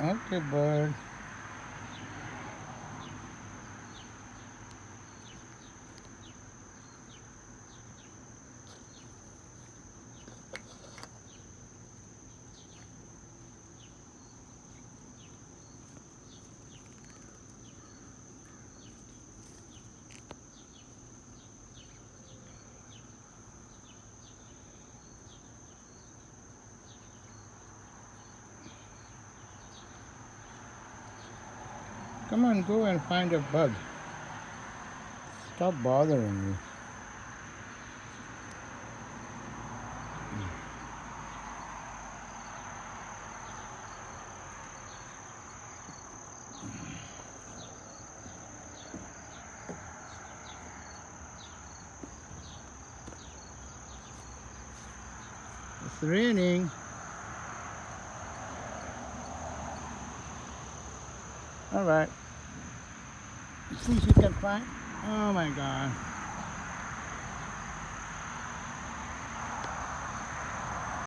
Okay, bird. Come on, go and find a bug. Stop bothering me. It's raining. All right. See if you can find. Oh my God.